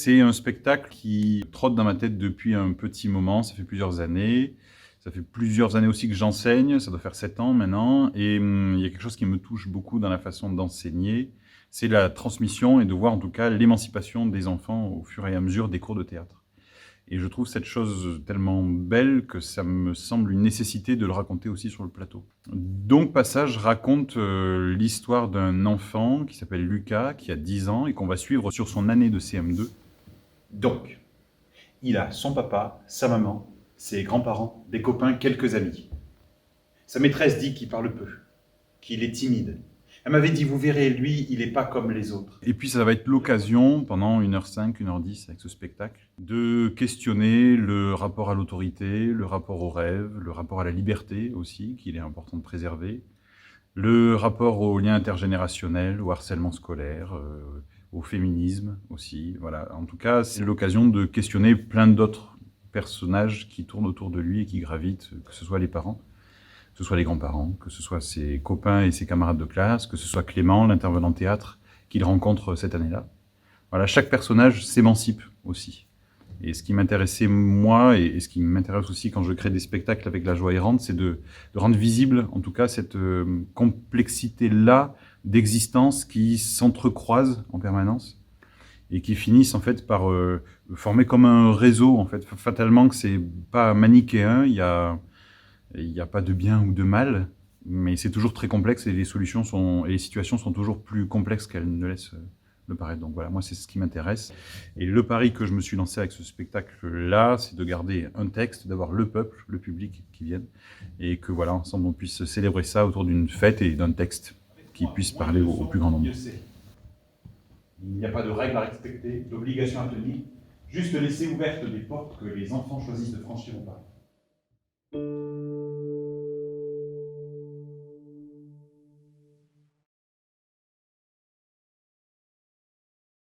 C'est un spectacle qui trotte dans ma tête depuis un petit moment, ça fait plusieurs années. Ça fait plusieurs années aussi que j'enseigne, ça doit faire 7 ans maintenant. Et il y a quelque chose qui me touche beaucoup dans la façon d'enseigner, c'est la transmission et de voir en tout cas l'émancipation des enfants au fur et à mesure des cours de théâtre. Et je trouve cette chose tellement belle que ça me semble une nécessité de le raconter aussi sur le plateau. Donc Passage raconte l'histoire d'un enfant qui s'appelle Lucas, qui a 10 ans et qu'on va suivre sur son année de CM2. Donc, il a son papa, sa maman, ses grands-parents, des copains, quelques amis. Sa maîtresse dit qu'il parle peu, qu'il est timide. Elle m'avait dit, vous verrez, lui, il n'est pas comme les autres. Et puis ça va être l'occasion, pendant 1h05, 1h10 avec ce spectacle, de questionner le rapport à l'autorité, le rapport au rêve, le rapport à la liberté aussi, qu'il est important de préserver, le rapport au lien intergénérationnel, au harcèlement scolaire, au féminisme aussi. Voilà. En tout cas, c'est l'occasion de questionner plein d'autres personnages qui tournent autour de lui et qui gravitent, que ce soit les parents, que ce soit les grands-parents, que ce soit ses copains et ses camarades de classe, que ce soit Clément, l'intervenant théâtre, qu'il rencontre cette année-là. Voilà, chaque personnage s'émancipe aussi. Et ce qui m'intéressait moi, et ce qui m'intéresse aussi quand je crée des spectacles avec La Joie errante, c'est de rendre visible, en tout cas, cette complexité-là d'existence qui s'entrecroisent en permanence et qui finissent en fait par former comme un réseau. En fait, fatalement, que c'est pas manichéen. Il y a pas de bien ou de mal, mais c'est toujours très complexe et les situations sont toujours plus complexes qu'elles ne laissent le paraître. Donc voilà, moi c'est ce qui m'intéresse. Et le pari que je me suis lancé avec ce spectacle-là, c'est de garder un texte, d'avoir le peuple, le public qui vienne, et que voilà, ensemble on puisse célébrer ça autour d'une fête et d'un texte qui puisse parler au plus grand nombre. Il n'y a pas de règles à respecter, d'obligations à tenir, juste laisser ouvertes des portes que les enfants choisissent de franchir ou pas.